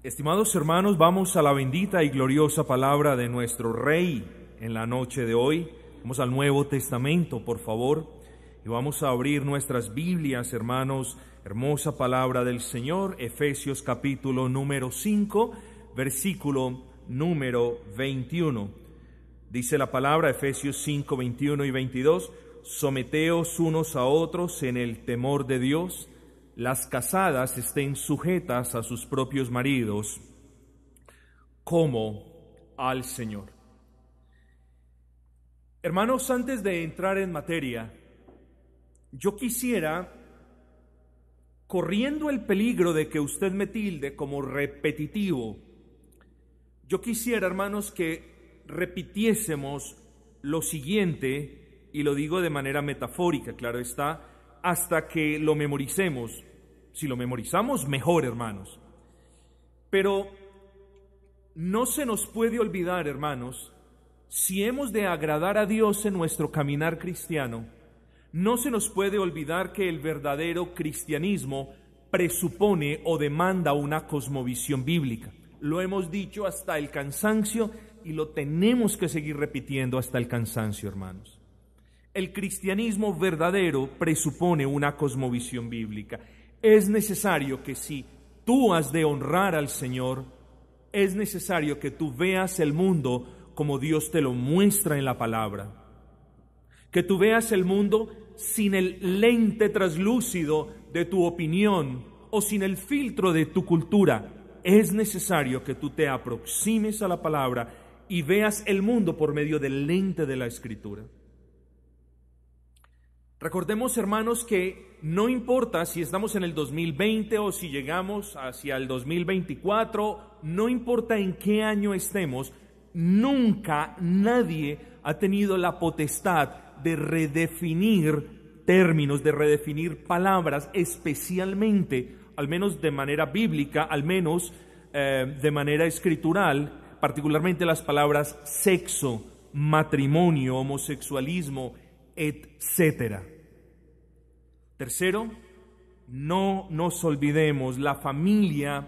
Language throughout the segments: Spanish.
Estimados hermanos, vamos a la bendita y gloriosa palabra de nuestro Rey en la noche de hoy. Vamos al Nuevo Testamento, por favor, y vamos a abrir nuestras Biblias, hermanos. Hermosa palabra del Señor, Efesios capítulo número 5, versículo número 21. Dice la palabra, Efesios 5, 21 y 22, someteos unos a otros en el temor de Dios. Las casadas estén sujetas a sus propios maridos como al Señor. Hermanos, antes de entrar en materia, yo quisiera, corriendo el peligro de que usted me tilde como repetitivo, yo quisiera, hermanos, que repitiésemos lo siguiente, y lo digo de manera metafórica, claro está, hasta que lo memoricemos. Si lo memorizamos, mejor, hermanos. Pero no se nos puede olvidar, hermanos, si hemos de agradar a Dios en nuestro caminar cristiano, no se nos puede olvidar que el verdadero cristianismo presupone o demanda una cosmovisión bíblica. Lo hemos dicho hasta el cansancio y lo tenemos que seguir repitiendo hasta el cansancio, hermanos. El cristianismo verdadero presupone una cosmovisión bíblica. Es necesario que si tú has de honrar al Señor, es necesario que tú veas el mundo como Dios te lo muestra en la palabra. Que tú veas el mundo sin el lente traslúcido de tu opinión o sin el filtro de tu cultura. Es necesario que tú te aproximes a la palabra y veas el mundo por medio del lente de la Escritura. Recordemos, hermanos, que no importa si estamos en el 2020 o si llegamos hacia el 2024, no importa en qué año estemos, nunca nadie ha tenido la potestad de redefinir términos, de redefinir palabras, especialmente, al menos de manera bíblica, al menos de manera escritural, particularmente las palabras sexo, matrimonio, homosexualismo, etcétera. Tercero, no nos olvidemos, la familia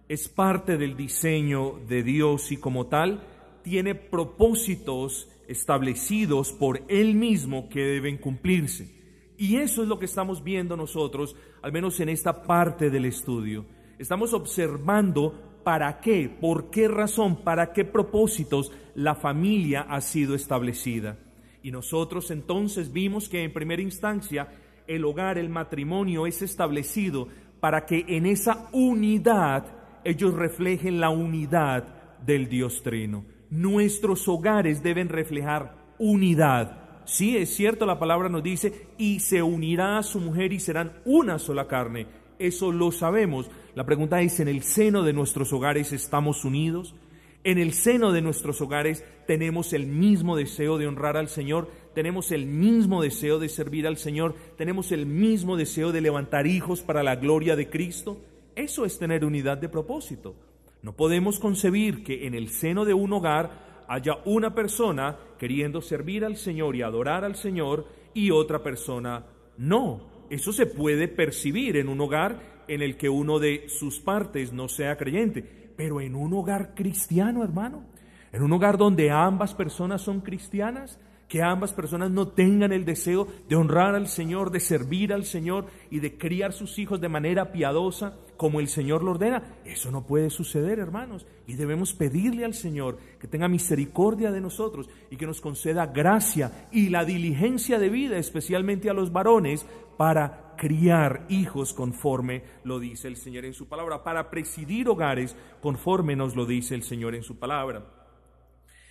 es parte del diseño de Dios y como tal tiene propósitos establecidos por Él mismo que deben cumplirse. Y eso es lo que estamos viendo nosotros, al menos en esta parte del estudio. Estamos observando para qué, por qué razón, para qué propósitos la familia ha sido establecida. Y nosotros entonces vimos que en primera instancia el hogar, el matrimonio es establecido para que en esa unidad ellos reflejen la unidad del Dios Trino. Nuestros hogares deben reflejar unidad. Sí, es cierto, la palabra nos dice, y se unirá a su mujer y serán una sola carne. Eso lo sabemos. La pregunta es, ¿en el seno de nuestros hogares estamos unidos? En el seno de nuestros hogares tenemos el mismo deseo de honrar al Señor, tenemos el mismo deseo de servir al Señor, tenemos el mismo deseo de levantar hijos para la gloria de Cristo. Eso es tener unidad de propósito. No podemos concebir que en el seno de un hogar haya una persona queriendo servir al Señor y adorar al Señor y otra persona no. Eso se puede percibir en un hogar en el que uno de sus partes no sea creyente. Pero en un hogar cristiano, hermano, en un hogar donde ambas personas son cristianas, que ambas personas no tengan el deseo de honrar al Señor, de servir al Señor y de criar sus hijos de manera piadosa como el Señor lo ordena, eso no puede suceder, hermanos. Y debemos pedirle al Señor que tenga misericordia de nosotros y que nos conceda gracia y la diligencia de vida, especialmente a los varones, para criar hijos conforme lo dice el Señor en su palabra, para presidir hogares conforme nos lo dice el Señor en su palabra.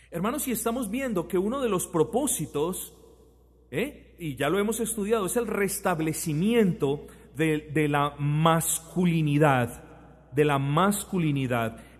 Hermanos, si estamos viendo que uno de los propósitos, y ya lo hemos estudiado, es el restablecimiento de la masculinidad,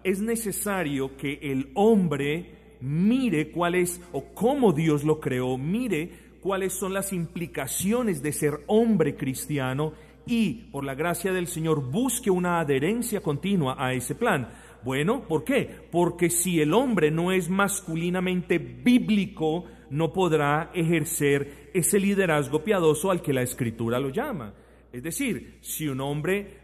es necesario que el hombre mire cuál es o cómo Dios lo creó, mire cuáles son las implicaciones de ser hombre cristiano y por la gracia del Señor busque una adherencia continua a ese plan. Bueno, ¿por qué? Porque si el hombre no es masculinamente bíblico, no podrá ejercer ese liderazgo piadoso al que la Escritura lo llama. Es decir, si un hombre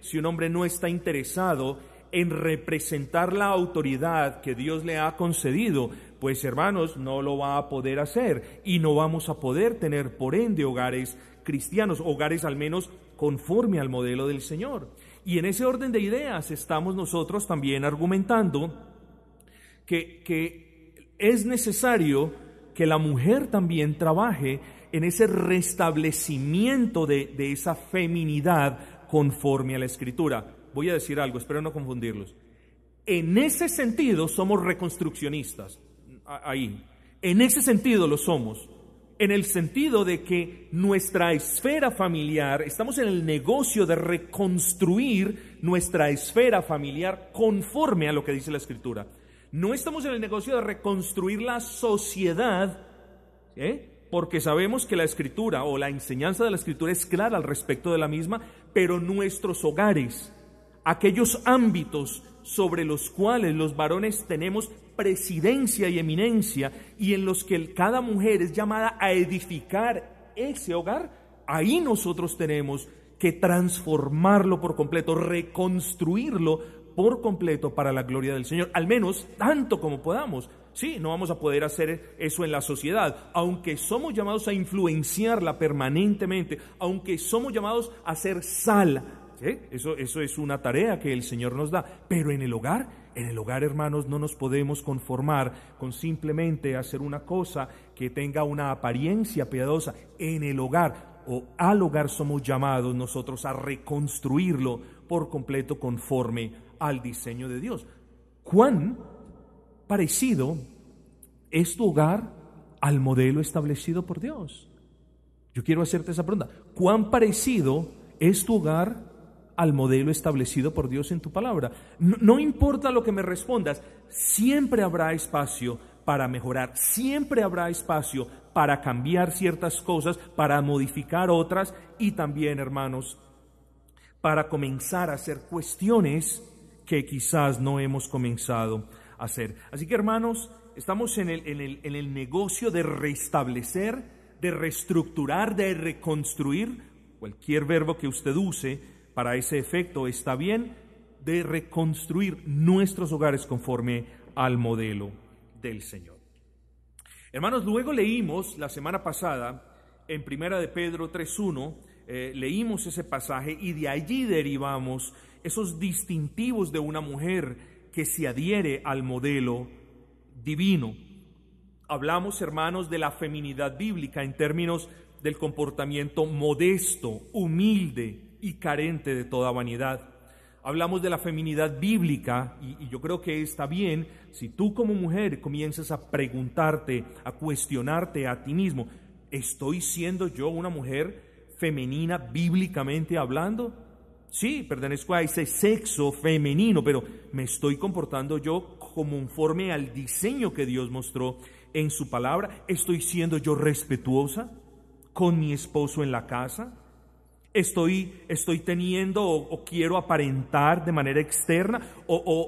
no está interesado en representar la autoridad que Dios le ha concedido, pues hermanos, no lo va a poder hacer y no vamos a poder tener por ende hogares cristianos, hogares al menos conforme al modelo del Señor. Y en ese orden de ideas estamos nosotros también argumentando que es necesario que la mujer también trabaje en ese restablecimiento de esa feminidad conforme a la Escritura. Voy a decir algo, espero no confundirlos. En ese sentido somos reconstruccionistas, ahí. En ese sentido lo somos. En el sentido de que nuestra esfera familiar, estamos en el negocio de reconstruir nuestra esfera familiar conforme a lo que dice la Escritura. No estamos en el negocio de reconstruir la sociedad, porque sabemos que la Escritura o la enseñanza de la Escritura es clara al respecto de la misma, pero nuestros hogares, aquellos ámbitos sobre los cuales los varones tenemos presidencia y eminencia y en los que cada mujer es llamada a edificar ese hogar, ahí nosotros tenemos que transformarlo por completo, reconstruirlo por completo para la gloria del Señor, al menos tanto como podamos. Sí, no vamos a poder hacer eso en la sociedad, aunque somos llamados a influenciarla permanentemente, aunque somos llamados a ser sal. ¿Sí? Eso es una tarea que el Señor nos da, pero en el hogar, hermanos, no nos podemos conformar con simplemente hacer una cosa que tenga una apariencia piadosa. En el hogar o al hogar somos llamados nosotros a reconstruirlo por completo conforme al diseño de Dios. ¿Cuán parecido es tu hogar al modelo establecido por Dios? Yo quiero hacerte esa pregunta. ¿Cuán parecido es tu hogar al modelo establecido por Dios en tu palabra? No importa lo que me respondas, siempre habrá espacio para mejorar, siempre habrá espacio para cambiar ciertas cosas, para modificar otras y también, hermanos, para comenzar a hacer cuestiones que quizás no hemos comenzado a hacer. Así que, hermanos, estamos en el negocio de restablecer, de reestructurar, de reconstruir. Cualquier verbo que usted use para ese efecto está bien, de reconstruir nuestros hogares conforme al modelo del Señor. Hermanos, luego leímos la semana pasada en 1 de Pedro 3:1, leímos ese pasaje y de allí derivamos esos distintivos de una mujer que se adhiere al modelo divino. Hablamos, hermanos, de la feminidad bíblica en términos del comportamiento modesto, humilde y carente de toda vanidad. Hablamos de la feminidad bíblica y yo creo que está bien si tú como mujer comienzas a preguntarte, a cuestionarte a ti mismo, ¿estoy siendo yo una mujer femenina bíblicamente hablando? Sí, pertenezco a ese sexo femenino, pero ¿me estoy comportando yo conforme al diseño que Dios mostró en su palabra? ¿Estoy siendo yo respetuosa con mi esposo en la casa? ¿Estoy teniendo o quiero aparentar de manera externa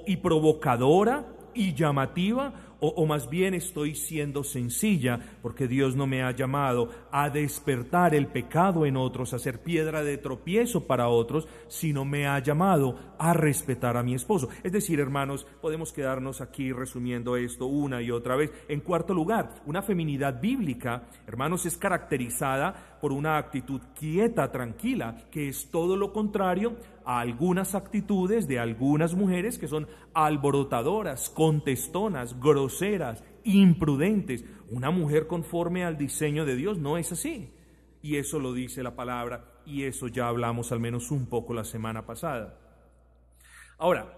y provocadora y llamativa? O más bien estoy siendo sencilla porque Dios no me ha llamado a despertar el pecado en otros, a ser piedra de tropiezo para otros, sino me ha llamado a respetar a mi esposo. Es decir, hermanos, podemos quedarnos aquí resumiendo esto una y otra vez. En cuarto lugar, una feminidad bíblica, hermanos, es caracterizada por una actitud quieta, tranquila, que es todo lo contrario a algunas actitudes de algunas mujeres que son alborotadoras, contestonas, groseras, imprudentes. Una mujer conforme al diseño de Dios no es así. Y eso lo dice la palabra, y eso ya hablamos al menos un poco la semana pasada. Ahora,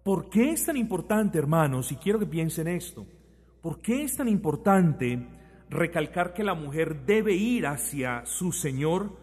¿por qué es tan importante, hermanos? Y quiero que piensen esto. ¿Por qué es tan importante recalcar que la mujer debe ir hacia su Señor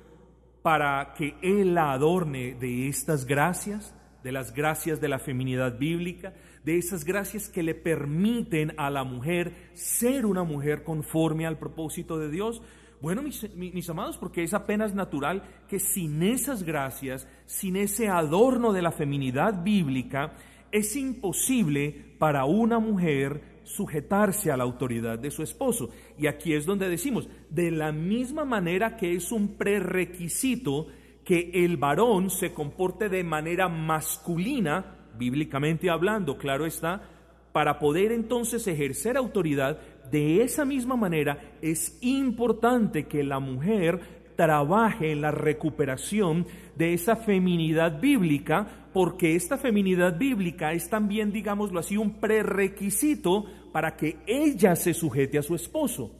para que Él la adorne de estas gracias, de las gracias de la feminidad bíblica, de esas gracias que le permiten a la mujer ser una mujer conforme al propósito de Dios? Bueno, mis amados, porque es apenas natural que sin esas gracias, sin ese adorno de la feminidad bíblica, es imposible para una mujer sujetarse a la autoridad de su esposo. Y aquí es donde decimos, de la misma manera que es un prerequisito que el varón se comporte de manera masculina, bíblicamente hablando, claro está, para poder entonces ejercer autoridad, de esa misma manera es importante que la mujer trabaje en la recuperación de esa feminidad bíblica, porque esta feminidad bíblica es también, digámoslo así, un prerequisito para que ella se sujete a su esposo.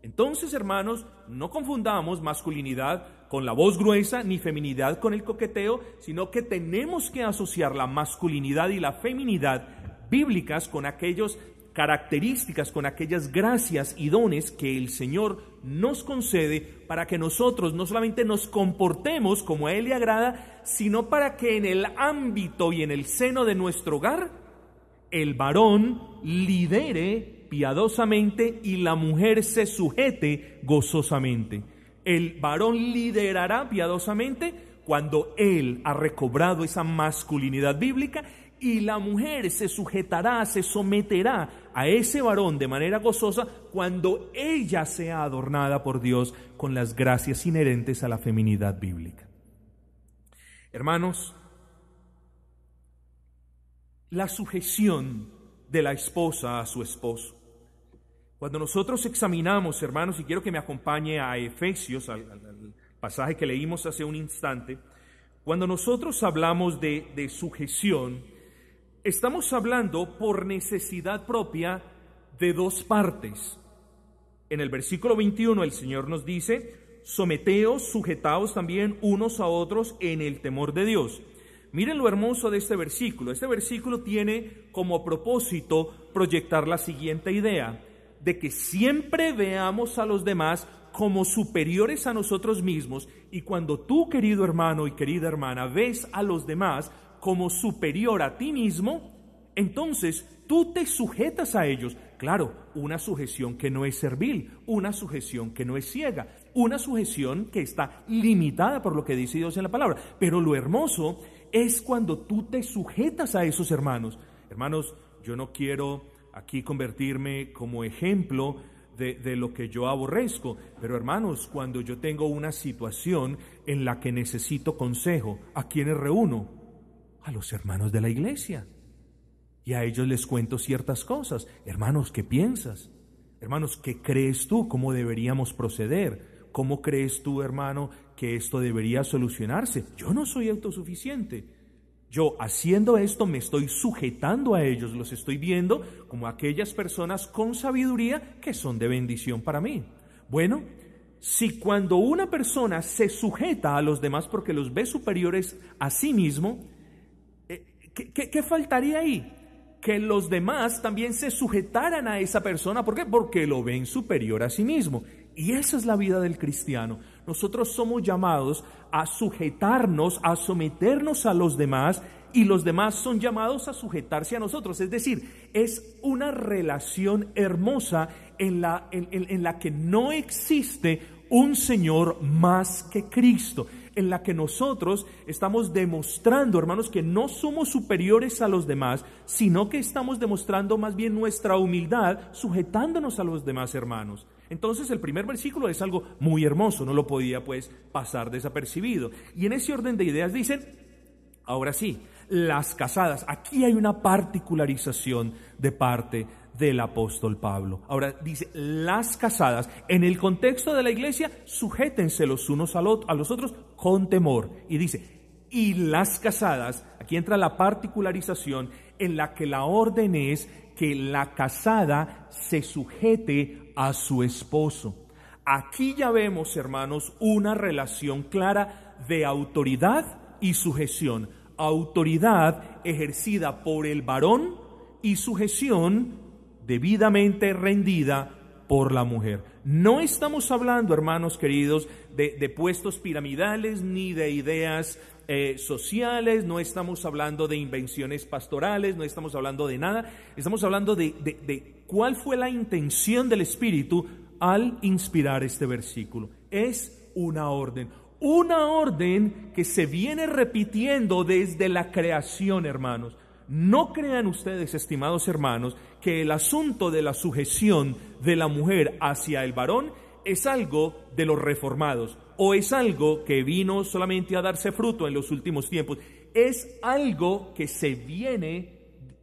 Entonces, hermanos, no confundamos masculinidad con la voz gruesa, ni feminidad con el coqueteo, sino que tenemos que asociar la masculinidad y la feminidad bíblicas con aquellas características, con aquellas gracias y dones que el Señor nos concede para que nosotros no solamente nos comportemos como a Él le agrada, sino para que en el ámbito y en el seno de nuestro hogar, el varón lidere piadosamente y la mujer se sujete gozosamente. El varón liderará piadosamente cuando él ha recobrado esa masculinidad bíblica, y la mujer se sujetará, se someterá a ese varón de manera gozosa cuando ella sea adornada por Dios con las gracias inherentes a la feminidad bíblica. Hermanos, la sujeción de la esposa a su esposo. Cuando nosotros examinamos, hermanos, y quiero que me acompañe a Efesios, al pasaje que leímos hace un instante, cuando nosotros hablamos de sujeción, estamos hablando por necesidad propia de dos partes. En el versículo 21 el Señor nos dice, someteos, sujetaos también unos a otros en el temor de Dios. Miren lo hermoso de este versículo. Este versículo tiene como propósito proyectar la siguiente idea, de que siempre veamos a los demás como superiores a nosotros mismos, y cuando tú, querido hermano y querida hermana, ves a los demás como superior a ti mismo, entonces tú te sujetas a ellos. Claro, una sujeción que no es servil, una sujeción que no es ciega, una sujeción que está limitada por lo que dice Dios en la palabra. Pero lo hermoso es cuando tú te sujetas a esos hermanos. Hermanos, yo no quiero aquí convertirme como ejemplo de lo que yo aborrezco, pero hermanos, cuando yo tengo una situación en la que necesito consejo, ¿a quiénes reúno? A los hermanos de la iglesia, y a ellos les cuento ciertas cosas. Hermanos, ¿qué piensas? Hermanos, ¿qué crees tú? ¿Cómo deberíamos proceder? ¿Cómo crees tú, hermano, que esto debería solucionarse? Yo no soy autosuficiente. Yo, haciendo esto, me estoy sujetando a ellos, los estoy viendo como aquellas personas con sabiduría que son de bendición para mí. Bueno, si cuando una persona se sujeta a los demás porque los ve superiores a sí mismo, ¿qué faltaría ahí? Que los demás también se sujetaran a esa persona. ¿Por qué? Porque lo ven superior a sí mismo. Y esa es la vida del cristiano. Nosotros somos llamados a sujetarnos, a someternos a los demás, y los demás son llamados a sujetarse a nosotros. Es decir, es una relación hermosa en la que no existe un Señor más que Cristo, en la que nosotros estamos demostrando, hermanos, que no somos superiores a los demás, sino que estamos demostrando más bien nuestra humildad, sujetándonos a los demás hermanos. Entonces el primer versículo es algo muy hermoso, no lo podía pues pasar desapercibido. Y en ese orden de ideas dicen, ahora sí, las casadas. Aquí hay una particularización de parte del apóstol Pablo. Ahora dice, las casadas, en el contexto de la iglesia, sujétense los unos a los otros con temor. Y dice, y las casadas, aquí entra la particularización en la que la orden es que la casada se sujete a su esposo. Aquí ya vemos, hermanos, una relación clara de autoridad y sujeción. Autoridad ejercida por el varón y sujeción debidamente rendida por la mujer. No estamos hablando, hermanos queridos, de puestos piramidales ni de ideas sociales, no estamos hablando de invenciones pastorales, no estamos hablando de nada, estamos hablando de cuál fue la intención del Espíritu al inspirar este versículo. Es una orden que se viene repitiendo desde la creación, hermanos. No crean ustedes, estimados hermanos, que el asunto de la sujeción de la mujer hacia el varón es algo de los reformados, o es algo que vino solamente a darse fruto en los últimos tiempos. Es algo que se viene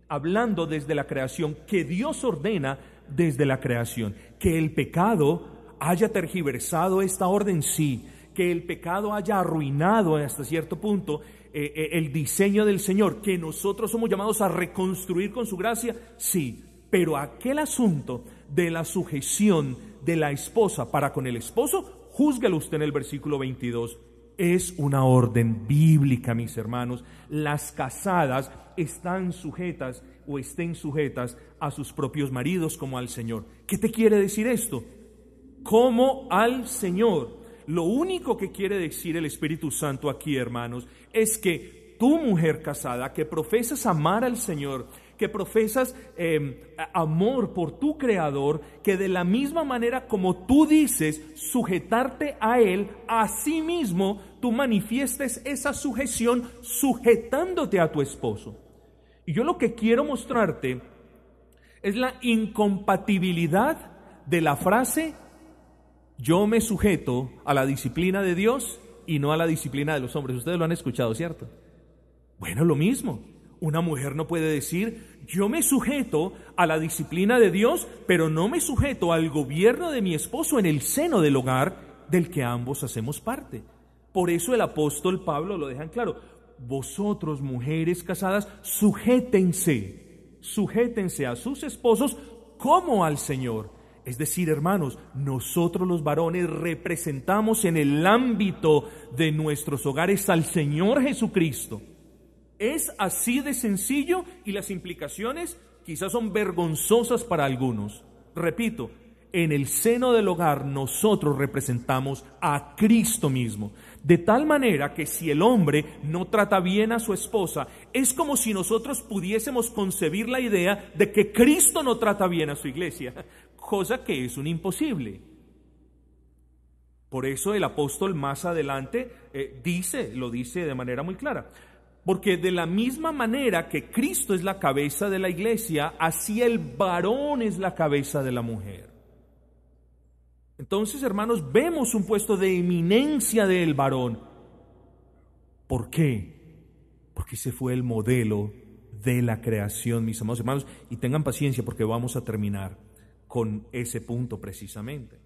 hablando desde la creación, que Dios ordena desde la creación. Que el pecado haya tergiversado esta orden, sí. Que el pecado haya arruinado hasta cierto punto el diseño del Señor, que nosotros somos llamados a reconstruir con su gracia, sí. Pero aquel asunto de la sujeción de la esposa para con el esposo, júzguelo usted en el versículo 22. Es una orden bíblica, mis hermanos. Las casadas están sujetas o estén sujetas a sus propios maridos como al Señor. ¿Qué te quiere decir esto? Como al Señor. Lo único que quiere decir el Espíritu Santo aquí, hermanos, es que tú, mujer casada, que profesas amar al Señor, que profesas amor por tu Creador, que de la misma manera como tú dices sujetarte a Él, así mismo tú manifiestes esa sujeción sujetándote a tu esposo. Y yo lo que quiero mostrarte es la incompatibilidad de la frase: yo me sujeto a la disciplina de Dios y no a la disciplina de los hombres. Ustedes lo han escuchado, ¿cierto? Bueno, lo mismo. Una mujer no puede decir: yo me sujeto a la disciplina de Dios, pero no me sujeto al gobierno de mi esposo en el seno del hogar del que ambos hacemos parte. Por eso el apóstol Pablo lo deja en claro: vosotros, mujeres casadas, sujétense a sus esposos como al Señor. Es decir, hermanos, nosotros los varones representamos en el ámbito de nuestros hogares al Señor Jesucristo. Es así de sencillo y las implicaciones quizás son vergonzosas para algunos. Repito, en el seno del hogar nosotros representamos a Cristo mismo. De tal manera que si el hombre no trata bien a su esposa, es como si nosotros pudiésemos concebir la idea de que Cristo no trata bien a su iglesia, cosa que es un imposible. Por eso el apóstol más adelante lo dice de manera muy clara. Porque de la misma manera que Cristo es la cabeza de la iglesia, así el varón es la cabeza de la mujer. Entonces, hermanos, vemos un puesto de eminencia del varón. ¿Por qué? Porque ese fue el modelo de la creación, mis amados hermanos. Y tengan paciencia porque vamos a terminar con ese punto precisamente.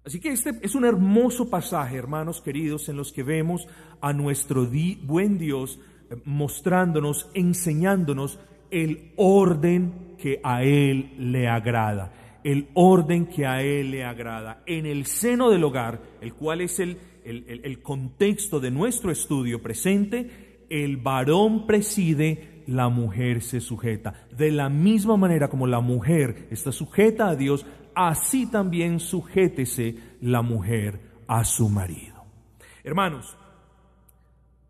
Así que este es un hermoso pasaje, hermanos queridos, en los que vemos a nuestro buen Dios mostrándonos, enseñándonos el orden que a Él le agrada. El orden que a Él le agrada. En el seno del hogar, el cual es el contexto de nuestro estudio presente, el varón preside, la mujer se sujeta. De la misma manera como la mujer está sujeta a Dios, así también sujétese la mujer a su marido. Hermanos,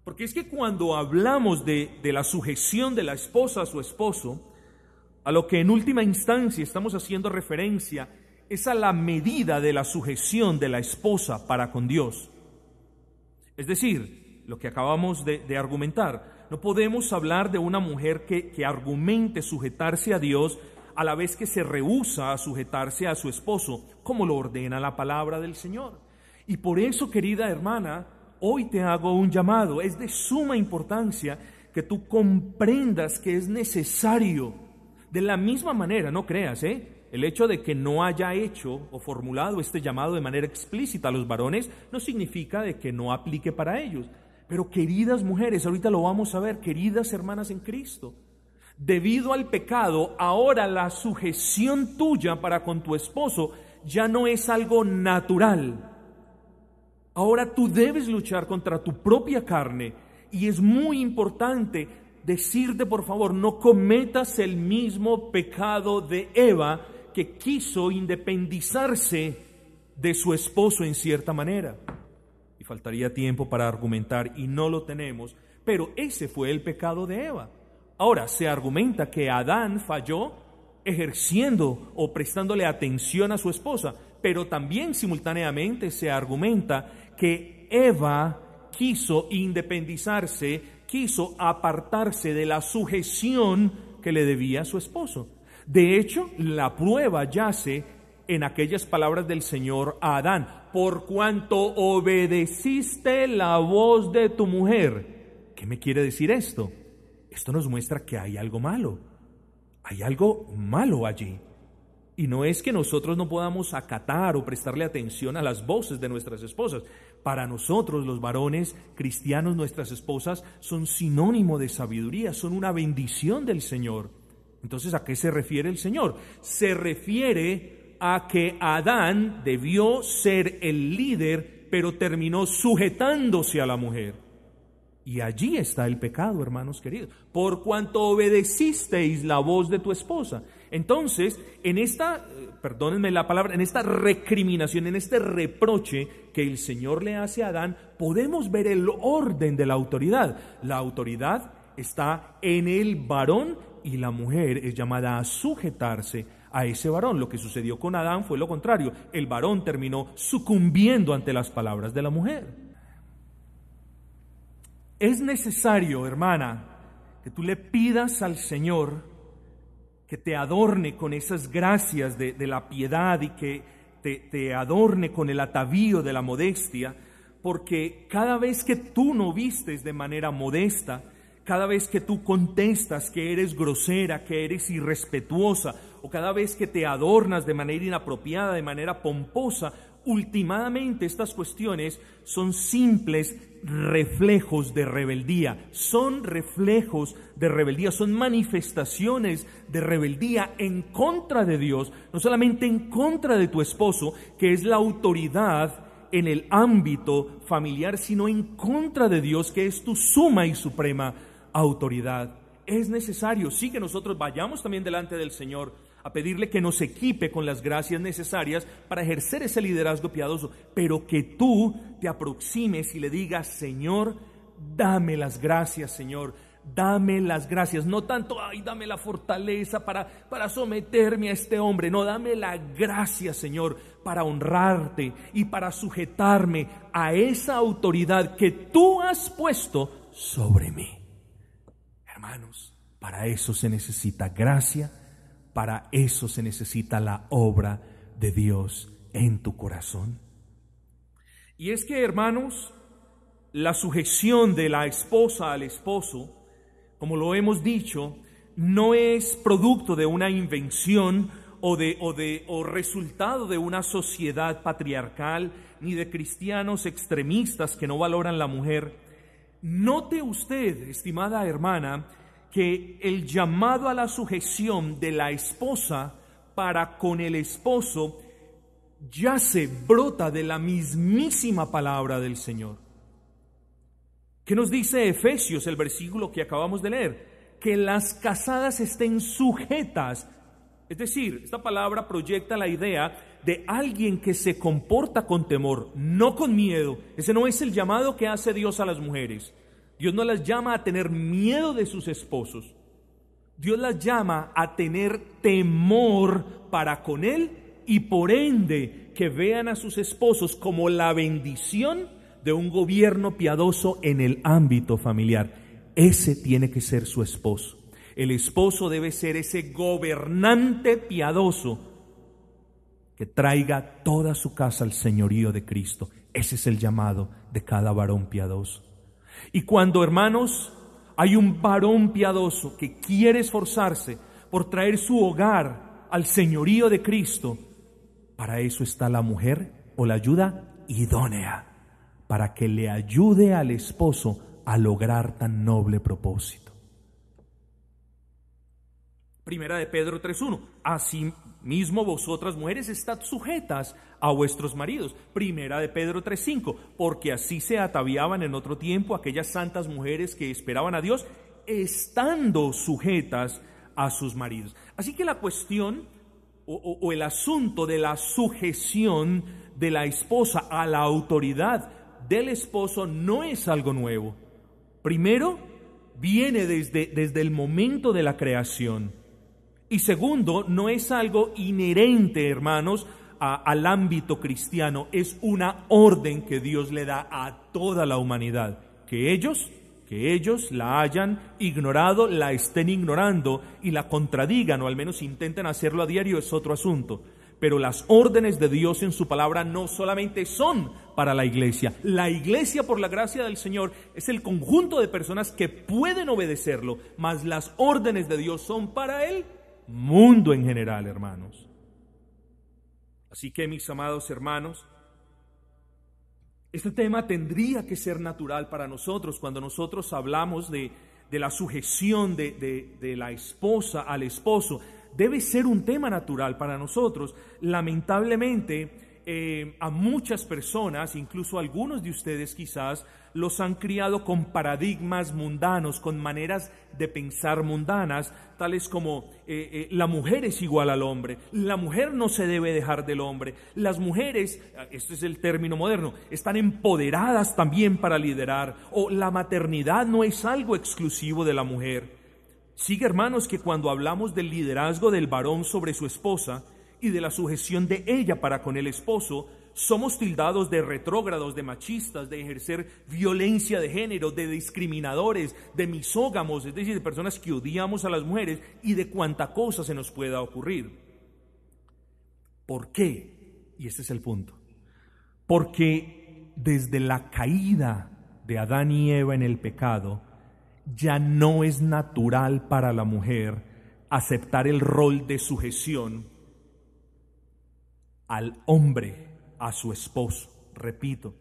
porque es que cuando hablamos de la sujeción de la esposa a su esposo, a lo que en última instancia estamos haciendo referencia es a la medida de la sujeción de la esposa para con Dios. Es decir, lo que acabamos de argumentar, no podemos hablar de una mujer que argumente sujetarse a Dios a la vez que se rehúsa a sujetarse a su esposo, como lo ordena la palabra del Señor. Y por eso, querida hermana, hoy te hago un llamado. Es de suma importancia que tú comprendas que es necesario. De la misma manera, no creas, el hecho de que no haya hecho o formulado este llamado de manera explícita a los varones no significa de que no aplique para ellos. Pero queridas mujeres, ahorita lo vamos a ver, queridas hermanas en Cristo, debido al pecado, ahora la sujeción tuya para con tu esposo ya no es algo natural. Ahora tú debes luchar contra tu propia carne y es muy importante decirte, por favor, no cometas el mismo pecado de Eva, que quiso independizarse de su esposo en cierta manera. Y faltaría tiempo para argumentar y no lo tenemos, pero ese fue el pecado de Eva. Ahora, se argumenta que Adán falló ejerciendo o prestándole atención a su esposa, pero también simultáneamente se argumenta que Eva quiso independizarse, quiso apartarse de la sujeción que le debía a su esposo. De hecho, la prueba yace en aquellas palabras del Señor a Adán: por cuanto obedeciste la voz de tu mujer. ¿Qué me quiere decir esto? Esto nos muestra que hay algo malo. Hay algo malo allí. Y no es que nosotros no podamos acatar o prestarle atención a las voces de nuestras esposas. Para nosotros, los varones cristianos, nuestras esposas son sinónimo de sabiduría, son una bendición del Señor. Entonces, ¿a qué se refiere el Señor? Se refiere a que Adán debió ser el líder, pero terminó sujetándose a la mujer. Y allí está el pecado, hermanos queridos. Por cuanto obedecisteis la voz de tu esposa. Entonces, en esta, perdónenme la palabra, en esta recriminación, en este reproche que el Señor le hace a Adán, podemos ver el orden de la autoridad. La autoridad está en el varón y la mujer es llamada a sujetarse a ese varón. Lo que sucedió con Adán fue lo contrario. El varón terminó sucumbiendo ante las palabras de la mujer. Es necesario, hermana, que tú le pidas al Señor que te adorne con esas gracias de la piedad y que te adorne con el atavío de la modestia, porque cada vez que tú no vistes de manera modesta, cada vez que tú contestas que eres grosera, que eres irrespetuosa, o cada vez que te adornas de manera inapropiada, de manera pomposa, últimamente estas cuestiones son simples reflejos de rebeldía, son reflejos de rebeldía, son manifestaciones de rebeldía en contra de Dios, no solamente en contra de tu esposo, que es la autoridad en el ámbito familiar, sino en contra de Dios, que es tu suma y suprema autoridad. Es necesario, sí, que nosotros vayamos también delante del Señor a pedirle que nos equipe con las gracias necesarias para ejercer ese liderazgo piadoso, pero que tú te aproximes y le digas: Señor, dame las gracias, Señor, dame las gracias, no tanto, ay, dame la fortaleza para someterme a este hombre, no, dame la gracia, Señor, para honrarte y para sujetarme a esa autoridad que tú has puesto sobre mí. Hermanos, para eso se necesita gracia. Para eso se necesita la obra de Dios en tu corazón. Y es que, hermanos, la sujeción de la esposa al esposo, como lo hemos dicho, no es producto de una invención o resultado de una sociedad patriarcal, ni de cristianos extremistas que no valoran la mujer. Note usted, estimada hermana, que el llamado a la sujeción de la esposa para con el esposo ya se brota de la mismísima palabra del Señor. ¿Qué nos dice Efesios, el versículo que acabamos de leer? Que las casadas estén sujetas. Es decir, esta palabra proyecta la idea de alguien que se comporta con temor, no con miedo. Ese no es el llamado que hace Dios a las mujeres. Dios no las llama a tener miedo de sus esposos. Dios las llama a tener temor para con Él y por ende que vean a sus esposos como la bendición de un gobierno piadoso en el ámbito familiar. Ese tiene que ser su esposo. El esposo debe ser ese gobernante piadoso que traiga toda su casa al señorío de Cristo. Ese es el llamado de cada varón piadoso. Y cuando, hermanos, hay un varón piadoso que quiere esforzarse por traer su hogar al señorío de Cristo, para eso está la mujer o la ayuda idónea, para que le ayude al esposo a lograr tan noble propósito. Primera de Pedro 3:1. Asimismo vosotras mujeres estad sujetas a vuestros maridos. Primera de Pedro 3:5. Porque así se ataviaban en otro tiempo aquellas santas mujeres que esperaban a Dios, estando sujetas a sus maridos. Así que la cuestión o el asunto de la sujeción de la esposa a la autoridad del esposo no es algo nuevo. Primero, viene desde el momento de la creación. Y segundo, no es algo inherente, hermanos, al ámbito cristiano, es una orden que Dios le da a toda la humanidad, que ellos la hayan ignorado, la estén ignorando y la contradigan, o al menos intenten hacerlo a diario, es otro asunto. Pero las órdenes de Dios en su palabra no solamente son para la iglesia. La iglesia, por la gracia del Señor, es el conjunto de personas que pueden obedecerlo, mas las órdenes de Dios son para el mundo en general, hermanos. Así que, mis amados hermanos, este tema tendría que ser natural para nosotros cuando nosotros hablamos de la sujeción de la esposa al esposo. Debe ser un tema natural para nosotros. Lamentablemente, a muchas personas, incluso algunos de ustedes quizás, los han criado con paradigmas mundanos, con maneras de pensar mundanas, tales como la mujer es igual al hombre, la mujer no se debe dejar del hombre, las mujeres, este es el término moderno, están empoderadas también para liderar, o la maternidad no es algo exclusivo de la mujer. Sigue, hermanos, que cuando hablamos del liderazgo del varón sobre su esposa y de la sujeción de ella para con el esposo, somos tildados de retrógrados, de machistas, de ejercer violencia de género, de discriminadores, de misógamos, es decir, de personas que odiamos a las mujeres y de cuánta cosa se nos pueda ocurrir. ¿Por qué? Y este es el punto. Porque desde la caída de Adán y Eva en el pecado, ya no es natural para la mujer aceptar el rol de sujeción al hombre, a su esposo. Repito,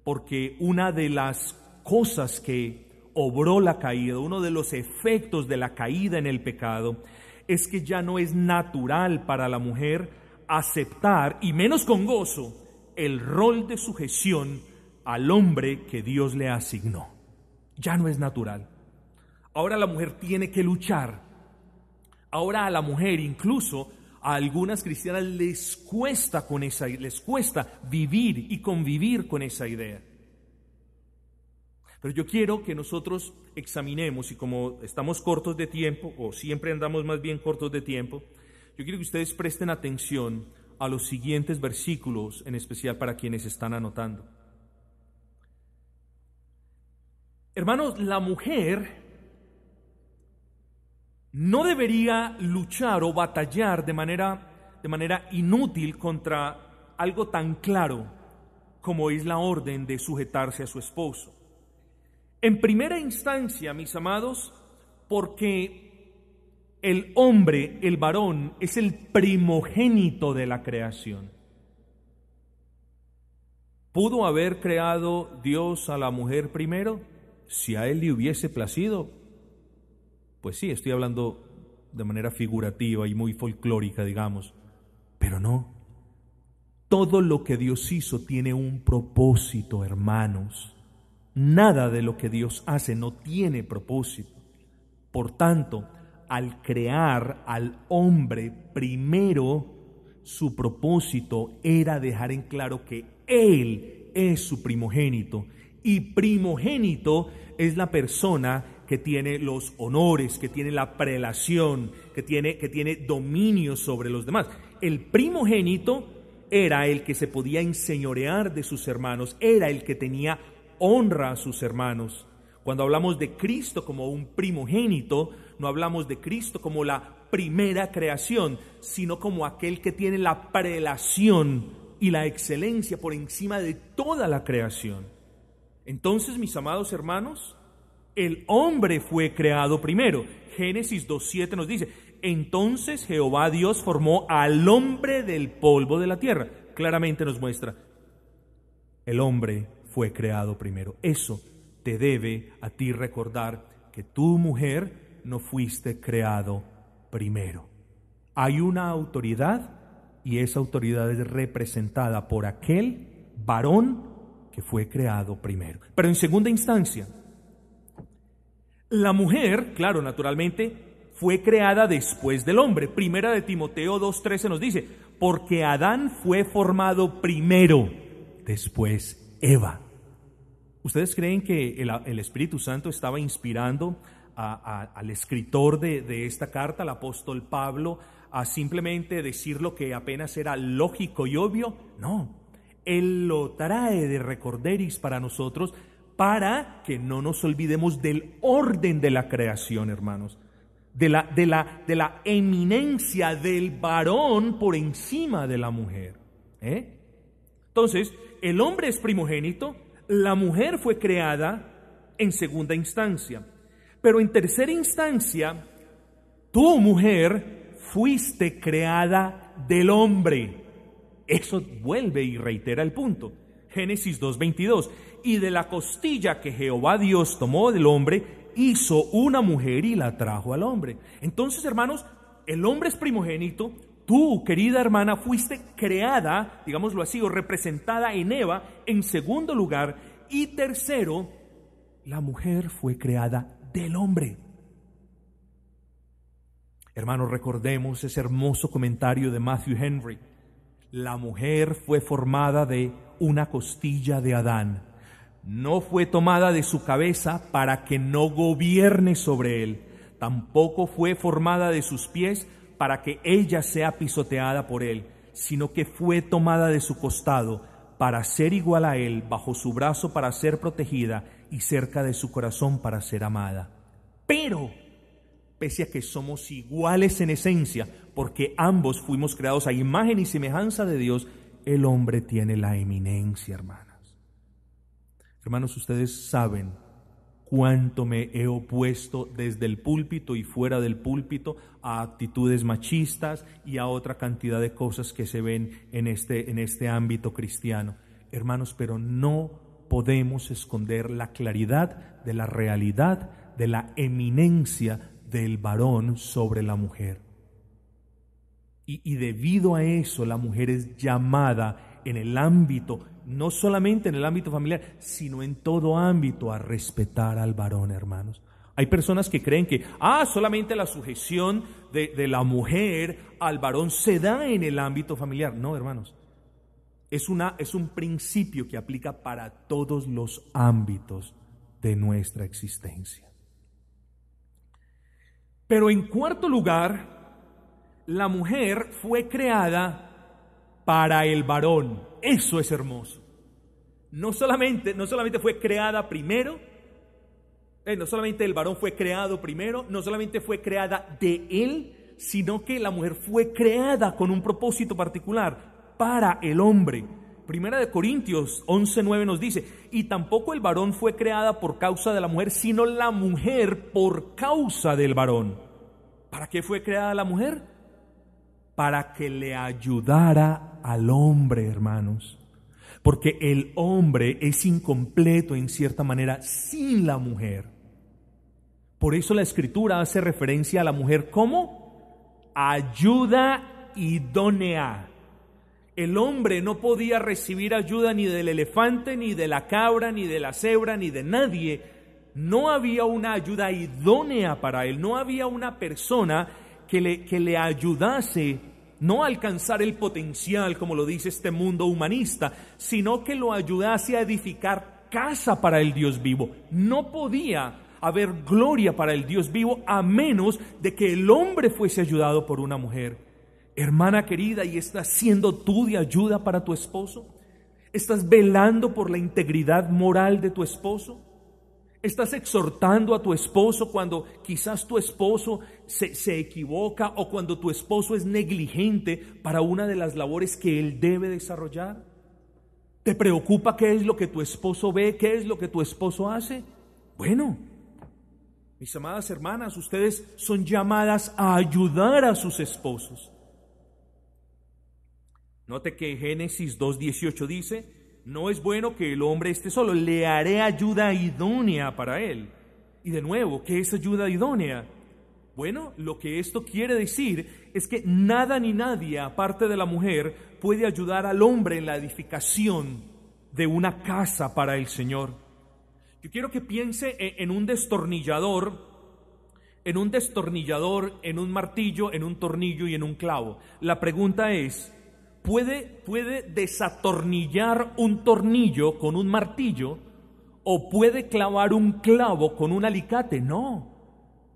porque una de las cosas que obró la caída, uno de los efectos de la caída en el pecado, es que ya no es natural para la mujer aceptar, y menos con gozo, el rol de sujeción al hombre que Dios le asignó. Ya no es natural. Ahora la mujer tiene que luchar. Ahora a la mujer, incluso a algunas cristianas, les cuesta vivir y convivir con esa idea. Pero yo quiero que nosotros examinemos, y como estamos cortos de tiempo, o siempre andamos más bien cortos de tiempo, yo quiero que ustedes presten atención a los siguientes versículos, en especial para quienes están anotando. Hermanos, la mujer no debería luchar o batallar de manera inútil contra algo tan claro como es la orden de sujetarse a su esposo. En primera instancia, mis amados, porque el hombre, el varón, es el primogénito de la creación. ¿Pudo haber creado Dios a la mujer primero? Si a él le hubiese placido. Pues sí, estoy hablando de manera figurativa y muy folclórica, digamos, pero no. Todo lo que Dios hizo tiene un propósito, hermanos. Nada de lo que Dios hace no tiene propósito. Por tanto, al crear al hombre primero, su propósito era dejar en claro que Él es su primogénito. Y primogénito es la persona que tiene los honores, que tiene la prelación, que tiene dominio sobre los demás. El primogénito era el que se podía enseñorear de sus hermanos, era el que tenía honra a sus hermanos. Cuando hablamos de Cristo como un primogénito, no hablamos de Cristo como la primera creación, sino como aquel que tiene la prelación y la excelencia por encima de toda la creación. Entonces, mis amados hermanos, el hombre fue creado primero. Génesis 2:7 nos dice: entonces Jehová Dios formó al hombre del polvo de la tierra. Claramente nos muestra, el hombre fue creado primero. Eso te debe a ti recordar que tu mujer no fuiste creado primero. Hay una autoridad y esa autoridad es representada por aquel varón que fue creado primero. Pero en segunda instancia, la mujer, claro, naturalmente, fue creada después del hombre. Primera de Timoteo 2:13 nos dice: porque Adán fue formado primero, después Eva. ¿Ustedes creen que el Espíritu Santo estaba inspirando al escritor de esta carta, al apóstol Pablo, a simplemente decir lo que apenas era lógico y obvio. No, él lo trae de recorderis para nosotros, para que no nos olvidemos del orden de la creación, hermanos, de la eminencia del varón por encima de la mujer. Entonces, el hombre es primogénito, la mujer fue creada en segunda instancia, pero en tercera instancia, tú, mujer, fuiste creada del hombre. Eso vuelve y reitera el punto. Génesis 2:22. Y de la costilla que Jehová Dios tomó del hombre, hizo una mujer y la trajo al hombre. Entonces, hermanos, el hombre es primogénito. Tú, querida hermana, fuiste creada, digámoslo así, o representada en Eva en segundo lugar. Y tercero, la mujer fue creada del hombre. Hermanos, recordemos ese hermoso comentario de Matthew Henry. La mujer fue formada de una costilla de Adán. No fue tomada de su cabeza para que no gobierne sobre él. Tampoco fue formada de sus pies para que ella sea pisoteada por él, sino que fue tomada de su costado para ser igual a él, bajo su brazo para ser protegida y cerca de su corazón para ser amada. Pero, pese a que somos iguales en esencia, porque ambos fuimos creados a imagen y semejanza de Dios, el hombre tiene la eminencia, hermanas. Hermanos, ustedes saben cuánto me he opuesto desde el púlpito y fuera del púlpito a actitudes machistas y a otra cantidad de cosas que se ven en este ámbito cristiano. Hermanos, pero no podemos esconder la claridad de la realidad de la eminencia del varón sobre la mujer. Y debido a eso, la mujer es llamada en el ámbito, no solamente en el ámbito familiar, sino en todo ámbito, a respetar al varón, hermanos. Hay personas que creen que solamente la sujeción de la mujer al varón se da en el ámbito familiar. No, hermanos. Es un principio que aplica para todos los ámbitos de nuestra existencia. Pero en cuarto lugar, la mujer fue creada para el varón. Eso es hermoso. No solamente fue creada primero, no solamente el varón fue creado primero, no solamente fue creada de él, sino que la mujer fue creada con un propósito particular para el hombre. Primera de Corintios 11:9 nos dice: y tampoco el varón fue creada por causa de la mujer, sino la mujer por causa del varón. ¿Para qué fue creada la mujer? Para que le ayudara al hombre, hermanos. Porque el hombre es incompleto en cierta manera sin la mujer. Por eso la Escritura hace referencia a la mujer como ayuda idónea. El hombre no podía recibir ayuda ni del elefante, ni de la cabra, ni de la cebra, ni de nadie. No había una ayuda idónea para él. No había una persona que le ayudase no a alcanzar el potencial, como lo dice este mundo humanista, sino que lo ayudase a edificar casa para el Dios vivo. No podía haber gloria para el Dios vivo a menos de que el hombre fuese ayudado por una mujer. Hermana querida, ¿y estás siendo tú de ayuda para tu esposo? ¿Estás velando por la integridad moral de tu esposo? ¿Estás exhortando a tu esposo cuando quizás tu esposo se equivoca o cuando tu esposo es negligente para una de las labores que él debe desarrollar? ¿Te preocupa qué es lo que tu esposo ve, qué es lo que tu esposo hace? Bueno, mis amadas hermanas, ustedes son llamadas a ayudar a sus esposos. Note que Génesis 2:18 dice: no es bueno que el hombre esté solo, le haré ayuda idónea para él. Y de nuevo, ¿qué es ayuda idónea? Bueno, lo que esto quiere decir es que nada ni nadie, aparte de la mujer, puede ayudar al hombre en la edificación de una casa para el Señor. Yo quiero que piense en un destornillador, en un martillo, en un tornillo y en un clavo. La pregunta es: ¿Puede desatornillar un tornillo con un martillo o puede clavar un clavo con un alicate? No.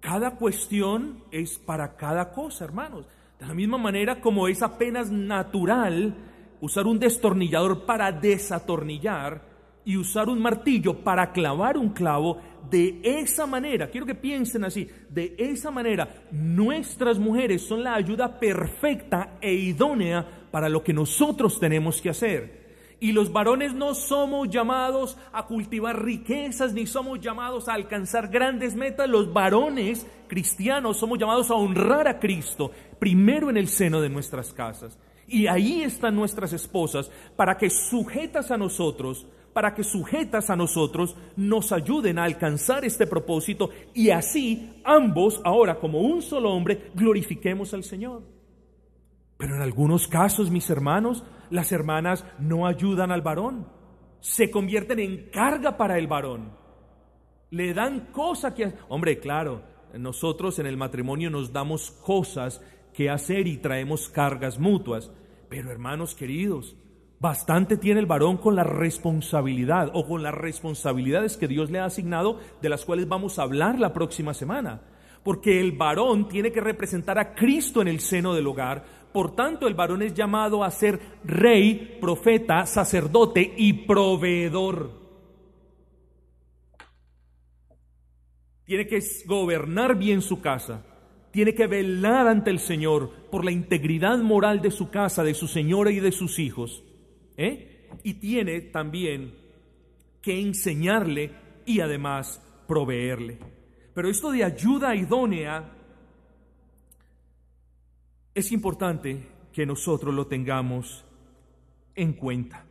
cada cuestión es para cada cosa, hermanos. De la misma manera como es apenas natural usar un destornillador para desatornillar y usar un martillo para clavar un clavo, de esa manera, quiero que piensen así, de esa manera nuestras mujeres son la ayuda perfecta e idónea para lo que nosotros tenemos que hacer. Y los varones no somos llamados a cultivar riquezas, ni somos llamados a alcanzar grandes metas. Los varones cristianos somos llamados a honrar a Cristo, primero en el seno de nuestras casas. Y ahí están nuestras esposas, para que sujetas a nosotros nos ayuden a alcanzar este propósito, y así ambos, ahora como un solo hombre, glorifiquemos al Señor. Pero en algunos casos, mis hermanos, las hermanas no ayudan al varón, se convierten en carga para el varón, le dan cosas que... Hombre, claro, nosotros en el matrimonio nos damos cosas que hacer y traemos cargas mutuas, pero hermanos queridos, bastante tiene el varón con la responsabilidad o con las responsabilidades que Dios le ha asignado, de las cuales vamos a hablar la próxima semana. Porque el varón tiene que representar a Cristo en el seno del hogar. Por tanto, el varón es llamado a ser rey, profeta, sacerdote y proveedor. Tiene que gobernar bien su casa. Tiene que velar ante el Señor por la integridad moral de su casa, de su señora y de sus hijos. Y tiene también que enseñarle y además proveerle. Pero esto de ayuda idónea es importante que nosotros lo tengamos en cuenta.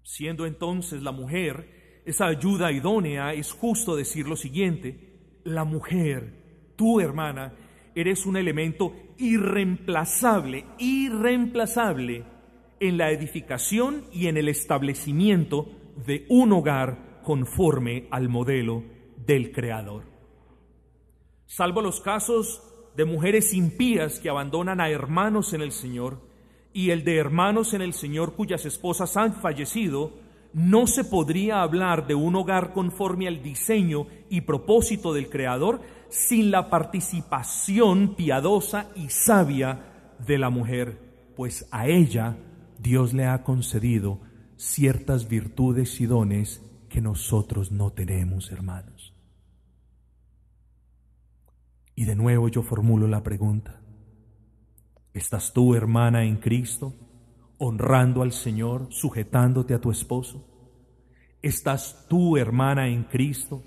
Siendo entonces la mujer esa ayuda idónea, es justo decir lo siguiente: la mujer, tú hermana, eres un elemento irreemplazable en la edificación y en el establecimiento de un hogar conforme al modelo del Creador. Salvo los casos de mujeres impías que abandonan a hermanos en el Señor y el de hermanos en el Señor cuyas esposas han fallecido, no se podría hablar de un hogar conforme al diseño y propósito del Creador sin la participación piadosa y sabia de la mujer, pues a ella Dios le ha concedido ciertas virtudes y dones que nosotros no tenemos, hermanos. Y de nuevo yo formulo la pregunta: ¿estás tú, hermana, en Cristo, honrando al Señor, sujetándote a tu esposo? ¿Estás tú, hermana, en Cristo,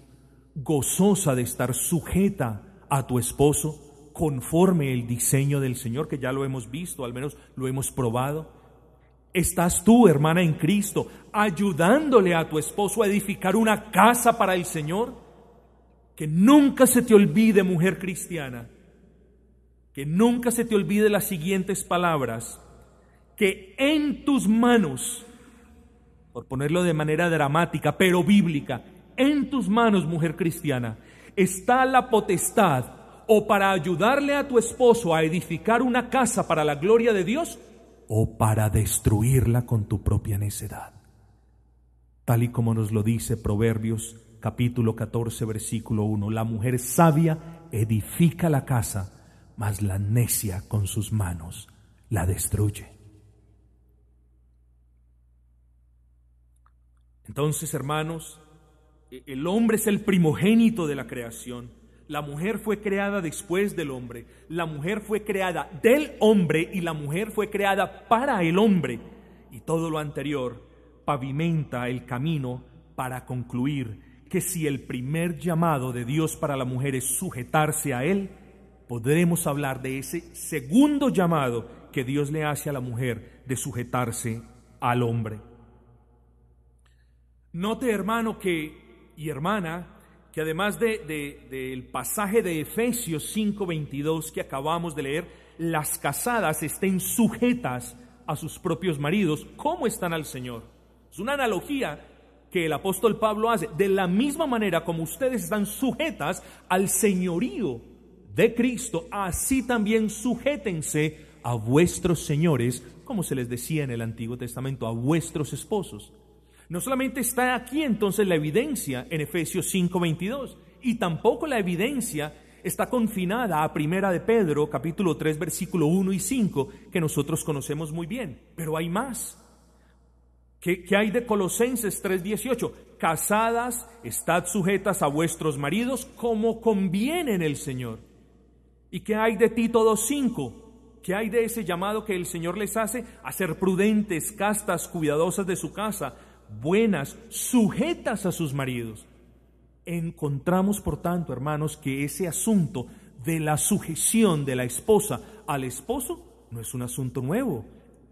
gozosa de estar sujeta a tu esposo conforme el diseño del Señor, que ya lo hemos visto, al menos lo hemos probado? ¿Estás tú, hermana, en Cristo, ayudándole a tu esposo a edificar una casa para el Señor? Que nunca se te olvide, mujer cristiana, que nunca se te olvide las siguientes palabras: que en tus manos, por ponerlo de manera dramática pero bíblica, en tus manos, mujer cristiana, está la potestad o para ayudarle a tu esposo a edificar una casa para la gloria de Dios, o para destruirla con tu propia necedad. Tal y como nos lo dice Proverbios capítulo 14, versículo 1, la mujer sabia edifica la casa, mas la necia con sus manos la destruye. Entonces, hermanos, el hombre es el primogénito de la creación. La mujer fue creada después del hombre. La mujer fue creada del hombre y la mujer fue creada para el hombre. Y todo lo anterior pavimenta el camino para concluir que si el primer llamado de Dios para la mujer es sujetarse a Él, podremos hablar de ese segundo llamado que Dios le hace a la mujer de sujetarse al hombre. Note, hermano y hermana, que además del pasaje de Efesios 5:22 que acabamos de leer, las casadas estén sujetas a sus propios maridos como están al Señor. Es una analogía que el apóstol Pablo hace. De la misma manera como ustedes están sujetas al señorío de Cristo, así también sujétense a vuestros señores, como se les decía en el Antiguo Testamento, a vuestros esposos. No solamente está aquí entonces la evidencia en Efesios 5:22, y tampoco la evidencia está confinada a Primera de Pedro, capítulo 3, versículo 1 y 5, que nosotros conocemos muy bien. Pero hay más. ¿Qué hay de Colosenses 3:18? Casadas, estad sujetas a vuestros maridos como conviene en el Señor. ¿Y qué hay de Tito 2:5? ¿Qué hay de ese llamado que el Señor les hace a ser prudentes, castas, cuidadosas de su casa, buenas, sujetas a sus maridos? Encontramos, por tanto, hermanos, que ese asunto de la sujeción de la esposa al esposo no es un asunto nuevo,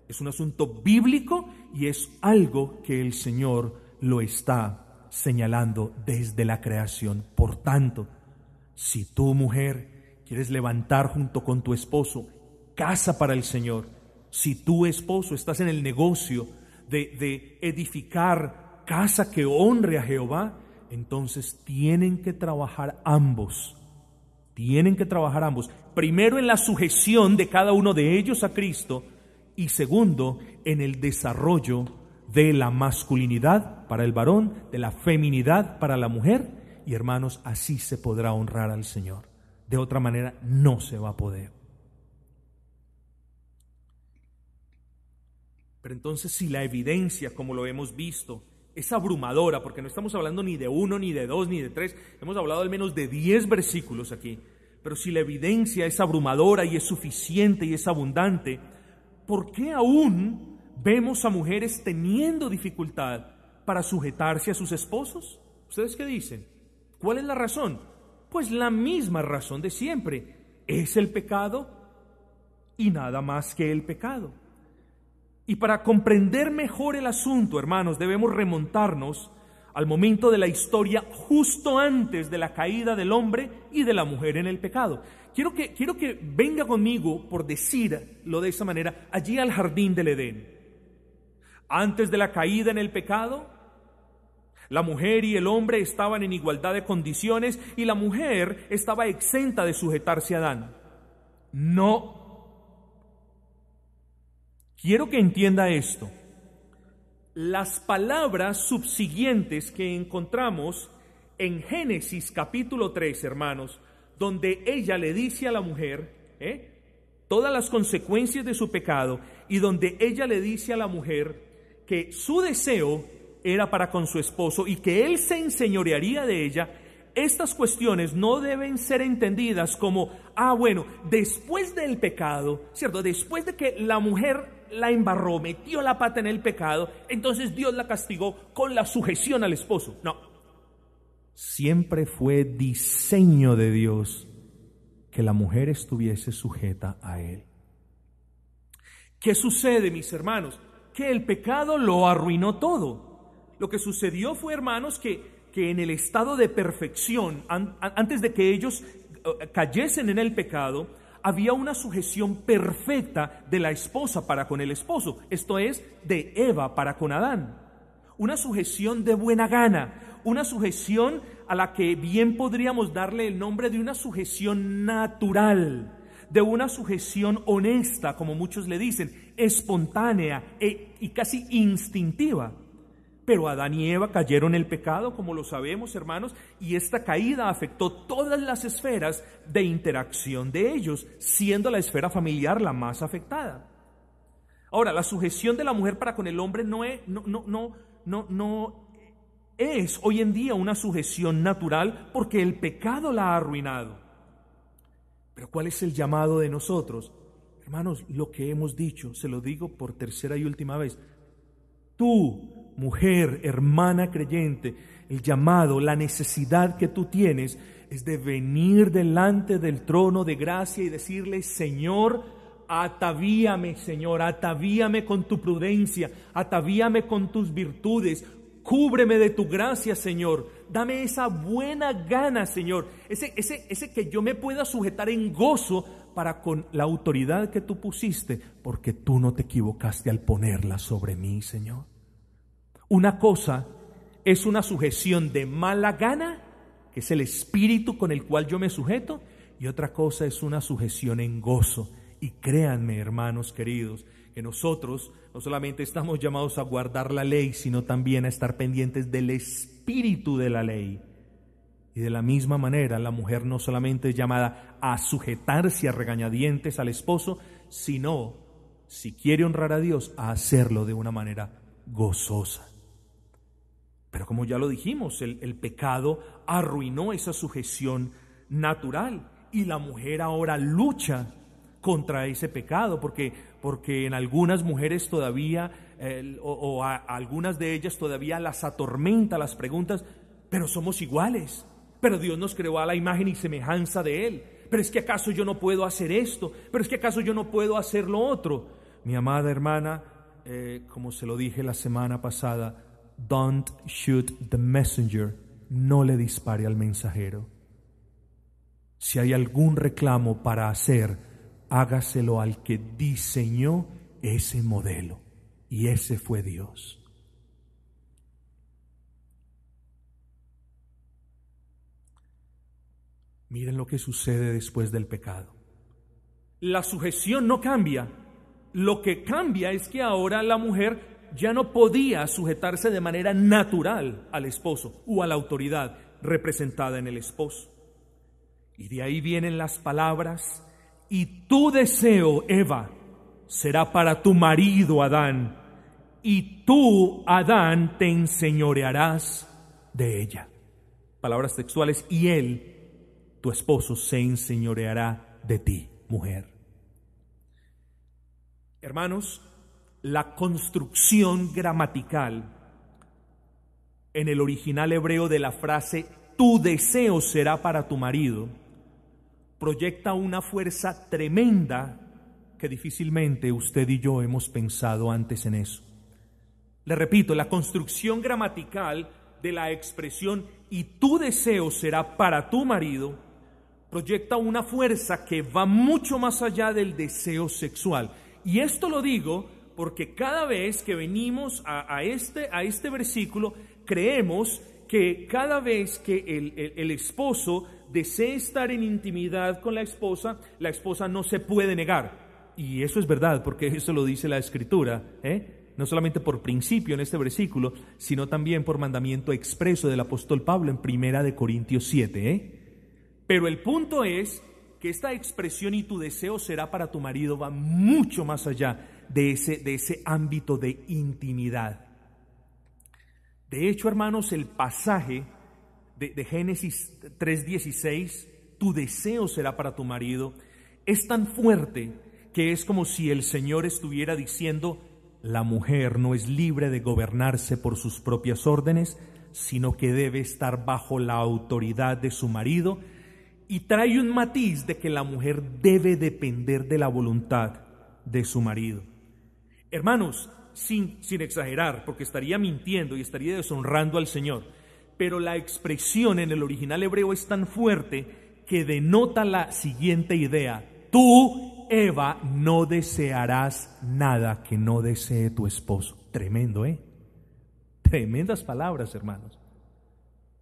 es un asunto bíblico y es algo que el Señor lo está señalando desde la creación. Por tanto, si tú, mujer, quieres levantar junto con tu esposo casa para el Señor, si tú, esposo, estás en el negocio de edificar casa que honre a Jehová, entonces tienen que trabajar ambos. Primero en la sujeción de cada uno de ellos a Cristo y segundo en el desarrollo de la masculinidad para el varón, de la feminidad para la mujer. Y hermanos, así se podrá honrar al Señor. De otra manera no se va a poder. Pero entonces, si la evidencia, como lo hemos visto, es abrumadora, porque no estamos hablando ni de 1, ni de 2, ni de 3, hemos hablado al menos de 10 versículos aquí, pero si la evidencia es abrumadora y es suficiente y es abundante, ¿por qué aún vemos a mujeres teniendo dificultad para sujetarse a sus esposos? ¿Ustedes qué dicen? ¿Cuál es la razón? Pues la misma razón de siempre, es el pecado y nada más que el pecado. Y para comprender mejor el asunto, hermanos, debemos remontarnos al momento de la historia justo antes de la caída del hombre y de la mujer en el pecado. Quiero que venga conmigo, por decirlo de esa manera, allí al jardín del Edén. Antes de la caída en el pecado, la mujer y el hombre estaban en igualdad de condiciones y la mujer estaba exenta de sujetarse a Adán. No. Quiero que entienda esto. Las palabras subsiguientes que encontramos en Génesis capítulo 3, hermanos, donde ella le dice a la mujer todas las consecuencias de su pecado y donde ella le dice a la mujer que su deseo era para con su esposo y que él se enseñorearía de ella. Estas cuestiones no deben ser entendidas como, después del pecado, ¿cierto? Después de que la mujer la embarró, metió la pata en el pecado, entonces Dios la castigó con la sujeción al esposo. No. Siempre fue diseño de Dios que la mujer estuviese sujeta a él. ¿Qué sucede, mis hermanos? Que el pecado lo arruinó todo. Lo que sucedió fue, hermanos, que en el estado de perfección, antes de que ellos cayesen en el pecado, había una sujeción perfecta de la esposa para con el esposo, esto es, de Eva para con Adán. Una sujeción de buena gana, una sujeción a la que bien podríamos darle el nombre de una sujeción natural, de una sujeción honesta, como muchos le dicen, espontánea y casi instintiva. Pero Adán y Eva cayeron en el pecado, como lo sabemos, hermanos, y esta caída afectó todas las esferas de interacción de ellos, siendo la esfera familiar la más afectada. Ahora, la sujeción de la mujer para con el hombre no es hoy en día una sujeción natural porque el pecado la ha arruinado. Pero ¿cuál es el llamado de nosotros? Hermanos, lo que hemos dicho, se lo digo por tercera y última vez. Tú, mujer, hermana creyente, el llamado, la necesidad que tú tienes es de venir delante del trono de gracia y decirle: Señor, atavíame, Señor, atavíame con tu prudencia, atavíame con tus virtudes, cúbreme de tu gracia, Señor, dame esa buena gana, Señor, ese que yo me pueda sujetar en gozo para con la autoridad que tú pusiste, porque tú no te equivocaste al ponerla sobre mí, Señor. Una cosa es una sujeción de mala gana, que es el espíritu con el cual yo me sujeto, y otra cosa es una sujeción en gozo. Y créanme, hermanos queridos, que nosotros no solamente estamos llamados a guardar la ley, sino también a estar pendientes del espíritu de la ley. Y de la misma manera, la mujer no solamente es llamada a sujetarse a regañadientes al esposo, sino, si quiere honrar a Dios, a hacerlo de una manera gozosa. Pero como ya lo dijimos, el pecado arruinó esa sujeción natural y la mujer ahora lucha contra ese pecado, porque en algunas mujeres todavía, algunas de ellas todavía las atormenta las preguntas, pero somos iguales, pero Dios nos creó a la imagen y semejanza de Él, pero es que acaso yo no puedo hacer esto, pero es que acaso yo no puedo hacer lo otro. Mi amada hermana, como se lo dije la semana pasada, don't shoot the messenger, no le dispare al mensajero. Si hay algún reclamo para hacer, hágaselo al que diseñó ese modelo, y ese fue Dios. Miren lo que sucede después del pecado. La sujeción no cambia. Lo que cambia es que ahora la mujer ya no podía sujetarse de manera natural al esposo o a la autoridad representada en el esposo. Y de ahí vienen las palabras: y tu deseo, Eva, será para tu marido Adán, y tú, Adán, te enseñorearás de ella. Palabras textuales: y él, tu esposo, se enseñoreará de ti, mujer. Hermanos, la construcción gramatical en el original hebreo de la frase tu deseo será para tu marido proyecta una fuerza tremenda que difícilmente usted y yo hemos pensado antes en eso. Le repito, la construcción gramatical de la expresión y tu deseo será para tu marido proyecta una fuerza que va mucho más allá del deseo sexual. Y esto lo digo porque cada vez que venimos a este versículo, creemos que cada vez que el esposo desee estar en intimidad con la esposa no se puede negar. Y eso es verdad, porque eso lo dice la Escritura, no solamente por principio en este versículo, sino también por mandamiento expreso del apóstol Pablo en 1 Corintios 7. Pero el punto es que esta expresión y tu deseo será para tu marido va mucho más allá de ese ámbito de intimidad. De hecho, hermanos, el pasaje de Génesis 3:16, tu deseo será para tu marido, es tan fuerte que es como si el Señor estuviera diciendo: la mujer no es libre de gobernarse por sus propias órdenes, sino que debe estar bajo la autoridad de su marido. Y trae un matiz de que la mujer debe depender de la voluntad de su marido. Hermanos, sin exagerar, porque estaría mintiendo y estaría deshonrando al Señor, pero la expresión en el original hebreo es tan fuerte que denota la siguiente idea: tú, Eva, no desearás nada que no desee tu esposo. Tremendo, Tremendas palabras, hermanos.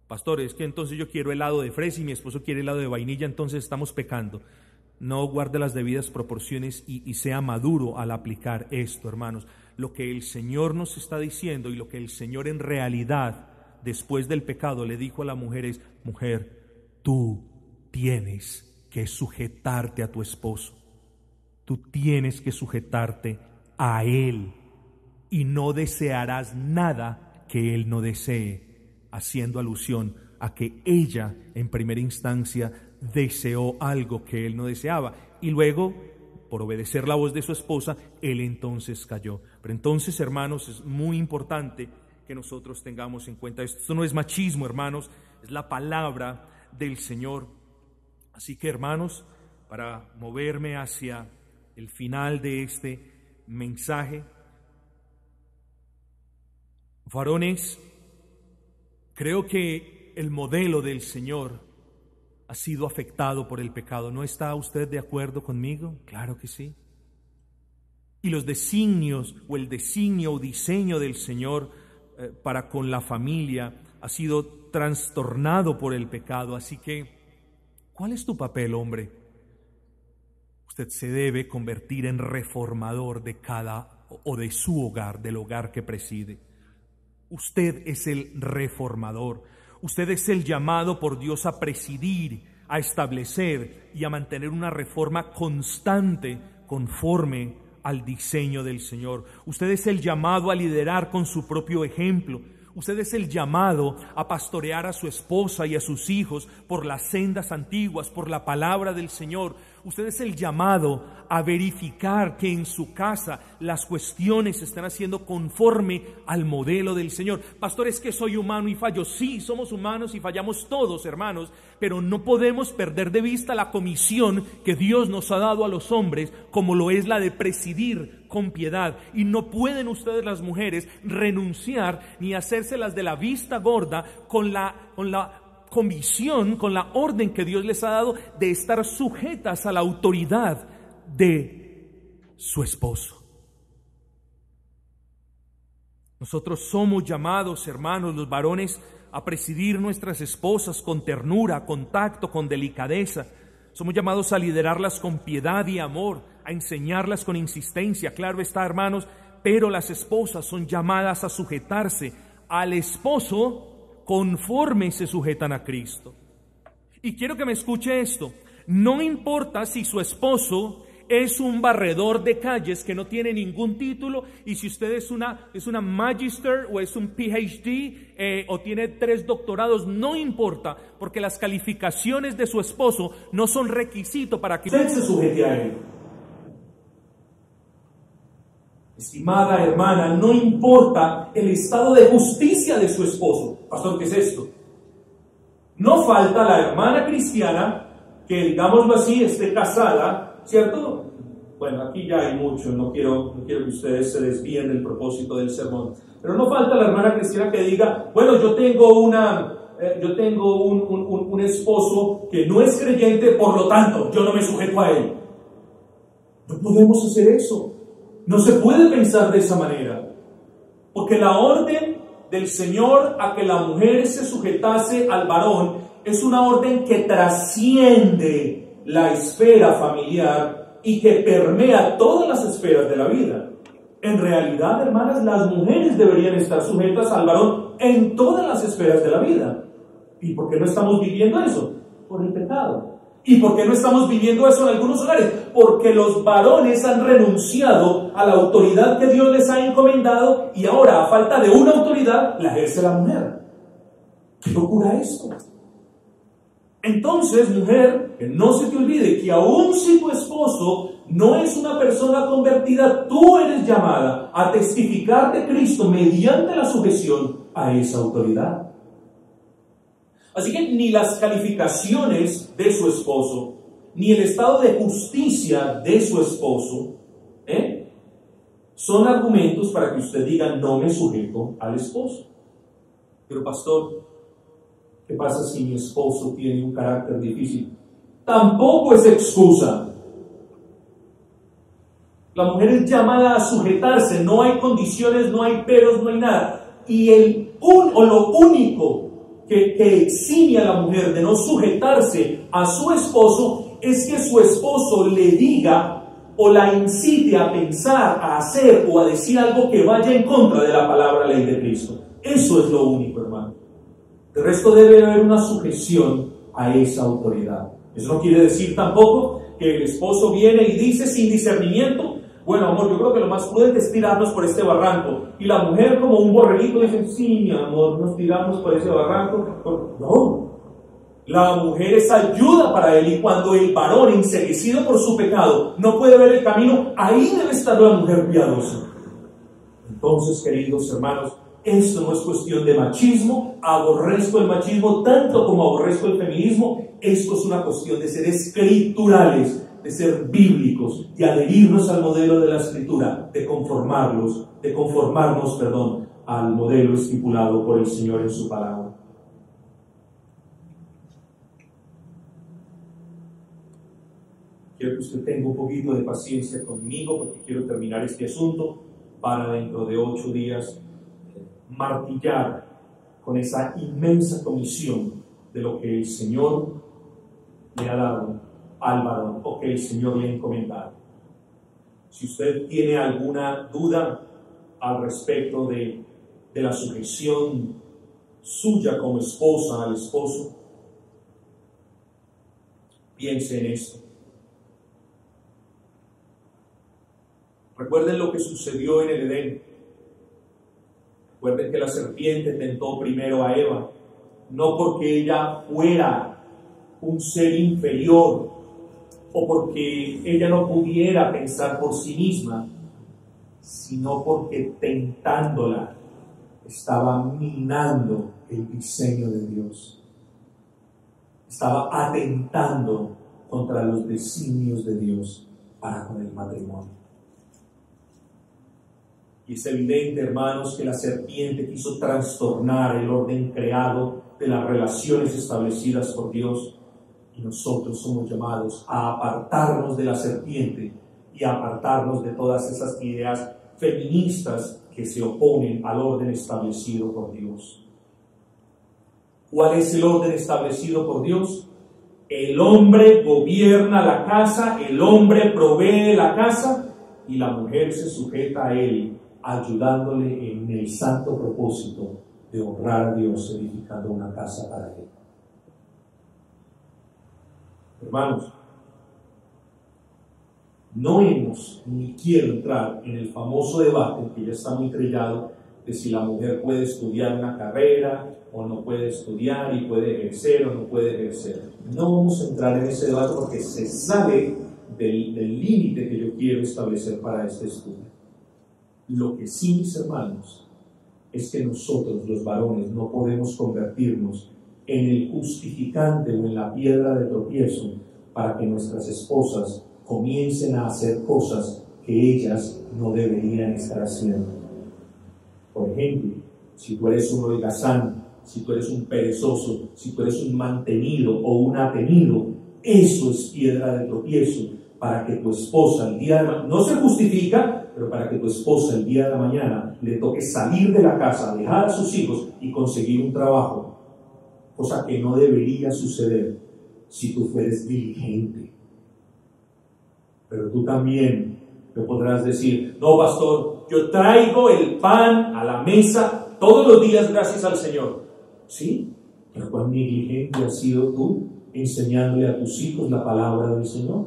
Pastor, es que entonces yo quiero helado de fresa y mi esposo quiere helado de vainilla, entonces estamos pecando. No guarde las debidas proporciones y sea maduro al aplicar esto, hermanos. Lo que el Señor nos está diciendo y lo que el Señor en realidad, después del pecado, le dijo a la mujer es: mujer, tú tienes que sujetarte a tu esposo. Tú tienes que sujetarte a él y no desearás nada que él no desee, haciendo alusión a que ella en primera instancia deseó algo que él no deseaba y luego, por obedecer la voz de su esposa, él entonces cayó. Pero entonces, hermanos, es muy importante que nosotros tengamos en cuenta esto. Esto no es machismo, hermanos, es la palabra del Señor. Así que, hermanos, para moverme hacia el final de este mensaje, varones, creo que el modelo del Señor ha sido afectado por el pecado. ¿No está usted de acuerdo conmigo? Claro que sí. Y los designios o el designio o diseño del Señor para con la familia ha sido trastornado por el pecado. Así que, ¿cuál es tu papel, hombre? Usted se debe convertir en reformador de cada o de su hogar, del hogar que preside. Usted es el reformador. Usted es el llamado por Dios a presidir, a establecer y a mantener una reforma constante conforme al diseño del Señor. Usted es el llamado a liderar con su propio ejemplo. Usted es el llamado a pastorear a su esposa y a sus hijos por las sendas antiguas, por la palabra del Señor. Usted es el llamado a verificar que en su casa las cuestiones se están haciendo conforme al modelo del Señor. Pastor, es que soy humano y fallo. Sí, somos humanos y fallamos todos, hermanos, pero no podemos perder de vista la comisión que Dios nos ha dado a los hombres, como lo es la de presidir con piedad. Y no pueden ustedes, las mujeres, renunciar ni hacérselas de la vista gorda con la comisión, con la orden que Dios les ha dado de estar sujetas a la autoridad de su esposo. Nosotros somos llamados, hermanos, los varones, a presidir nuestras esposas con ternura, con tacto, con delicadeza. Somos llamados a liderarlas con piedad y amor, a enseñarlas con insistencia, claro está, hermanos, pero las esposas son llamadas a sujetarse al esposo conforme se sujetan a Cristo. Y quiero que me escuche esto: no importa si su esposo es un barredor de calles que no tiene ningún título, y si usted es una magister o es un PhD o tiene 3 doctorados, no importa, porque las calificaciones de su esposo no son requisito para que usted se sujete a él. Estimada hermana, no importa el estado de justicia de su esposo. Pastor, ¿qué es esto? No falta la hermana cristiana que, digámoslo así, esté casada, ¿cierto? Bueno, aquí ya hay mucho, no quiero que ustedes se desvíen del propósito del sermón. Pero no falta la hermana cristiana que diga, bueno, yo tengo un esposo que no es creyente, por lo tanto, yo no me sujeto a él. No podemos hacer eso. No se puede pensar de esa manera, porque la orden del Señor a que la mujer se sujetase al varón es una orden que trasciende la esfera familiar y que permea todas las esferas de la vida. En realidad, hermanas, las mujeres deberían estar sujetas al varón en todas las esferas de la vida. ¿Y por qué no estamos viviendo eso? Por el pecado. ¿Y por qué no estamos viviendo eso en algunos hogares? Porque los varones han renunciado a la autoridad que Dios les ha encomendado y ahora, a falta de una autoridad, la ejerce la mujer. ¿Qué locura esto? Entonces, mujer, que no se te olvide que aun si tu esposo no es una persona convertida, tú eres llamada a testificar de Cristo mediante la sujeción a esa autoridad. Así que ni las calificaciones de su esposo, ni el estado de justicia de su esposo, son argumentos para que usted diga, no me sujeto al esposo. Pero pastor, ¿qué pasa si mi esposo tiene un carácter difícil? Tampoco es excusa. La mujer es llamada a sujetarse, no hay condiciones, no hay peros, no hay nada. Y lo único que exime a la mujer de no sujetarse a su esposo es que su esposo le diga o la incite a pensar, a hacer o a decir algo que vaya en contra de la palabra ley de Cristo. Eso es lo único, hermano. El resto debe haber una sujeción a esa autoridad. Eso no quiere decir tampoco que el esposo viene y dice sin discernimiento, bueno, amor, yo creo que lo más prudente es tirarnos por este barranco. Y la mujer, como un borreguito, dice, sí, mi amor, nos tiramos por ese barranco. No, la mujer es ayuda para él. Y cuando el varón, enceguecido por su pecado, no puede ver el camino, ahí debe estar la mujer piadosa. Entonces, queridos hermanos, esto no es cuestión de machismo. Aborrezco el machismo tanto como aborrezco el feminismo. Esto es una cuestión de ser escriturales, de ser bíblicos, de adherirnos al modelo de la Escritura, de conformarnos, al modelo estipulado por el Señor en su palabra. Quiero que usted tenga un poquito de paciencia conmigo porque quiero terminar este asunto para dentro de 8 días martillar con esa inmensa comisión de lo que el Señor le ha dado al varón o que el Señor le ha encomendado. Si usted tiene alguna duda al respecto de la sujeción suya como esposa al esposo. Piense en esto. Recuerden lo que sucedió en el Edén. Recuerden que la serpiente tentó primero a Eva, no porque ella fuera un ser inferior o porque ella no pudiera pensar por sí misma, sino porque tentándola estaba minando el diseño de Dios. Estaba atentando contra los designios de Dios para con el matrimonio. Y es evidente, hermanos, que la serpiente quiso trastornar el orden creado de las relaciones establecidas por Dios. Y nosotros somos llamados a apartarnos de la serpiente y a apartarnos de todas esas ideas feministas que se oponen al orden establecido por Dios. ¿Cuál es el orden establecido por Dios? El hombre gobierna la casa, el hombre provee la casa y la mujer se sujeta a él, ayudándole en el santo propósito de honrar a Dios edificando una casa para él. Hermanos, no hemos ni quiero entrar en el famoso debate que ya está muy trillado de si la mujer puede estudiar una carrera o no puede estudiar y puede ejercer o no puede ejercer. No vamos a entrar en ese debate porque se sale del límite que yo quiero establecer para este estudio. Lo que sí, mis hermanos, es que nosotros los varones no podemos convertirnos en el justificante o en la piedra de tropiezo para que nuestras esposas comiencen a hacer cosas que ellas no deberían estar haciendo. Por ejemplo, si tú eres un holgazán, si tú eres un perezoso, si tú eres un mantenido o un atenido, eso es piedra de tropiezo para que tu esposa el día de mañana, no se justifica, pero para que tu esposa el día de la mañana le toque salir de la casa, dejar a sus hijos y conseguir un trabajo, cosa que no debería suceder si tú fueres diligente. Pero tú también me podrás decir, no, pastor, yo traigo el pan a la mesa todos los días gracias al Señor. Sí, pero cuán negligente has sido tú enseñándole a tus hijos la palabra del Señor.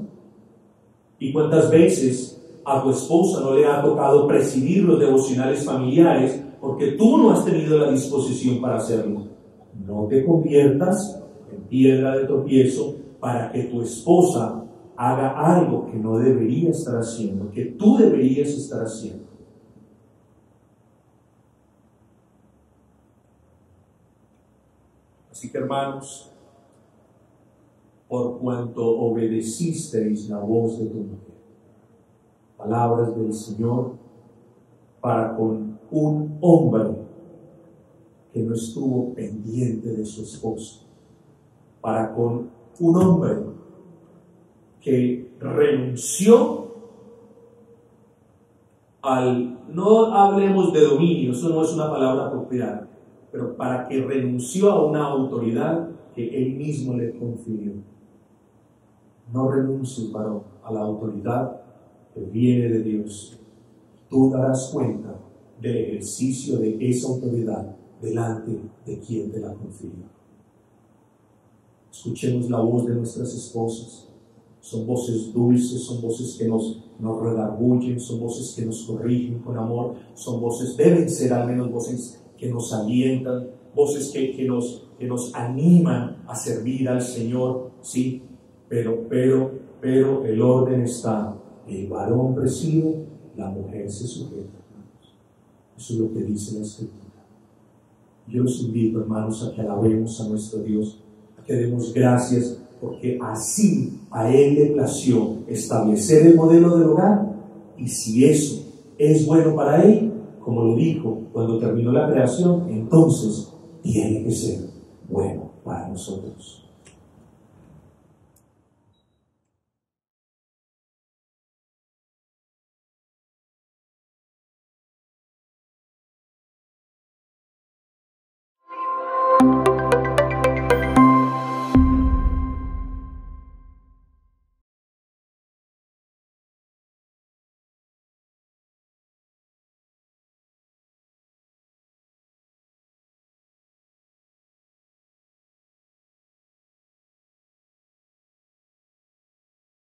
¿Y cuántas veces a tu esposa no le ha tocado presidir los devocionales familiares porque tú no has tenido la disposición para hacerlo? No te conviertas en piedra de tropiezo para que tu esposa haga algo que no debería estar haciendo, que tú deberías estar haciendo. Así que, hermanos, por cuanto obedecisteis la voz de tu mujer, palabras del Señor para con un hombre que no estuvo pendiente de su esposa, para con un hombre que renunció no hablemos de dominio, eso no es una palabra apropiada, pero para que renunció a una autoridad que él mismo le confirió. No renuncies, varón, a la autoridad que viene de Dios. Tú darás cuenta del ejercicio de esa autoridad delante de quien te la confirió. Escuchemos la voz de nuestras esposas. Son voces dulces, son voces que nos redargullen, son voces que nos corrigen con amor, son voces, deben ser al menos voces que nos alientan, voces que nos animan a servir al Señor, sí, pero el orden está: el varón preside, la mujer se sujeta. Eso es lo que dice la Escritura. Yo los invito, hermanos, a que alabemos a nuestro Dios, a que demos gracias, porque así a Él le plació establecer el modelo del hogar, y si eso es bueno para Él, como lo dijo cuando terminó la creación, entonces tiene que ser bueno para nosotros.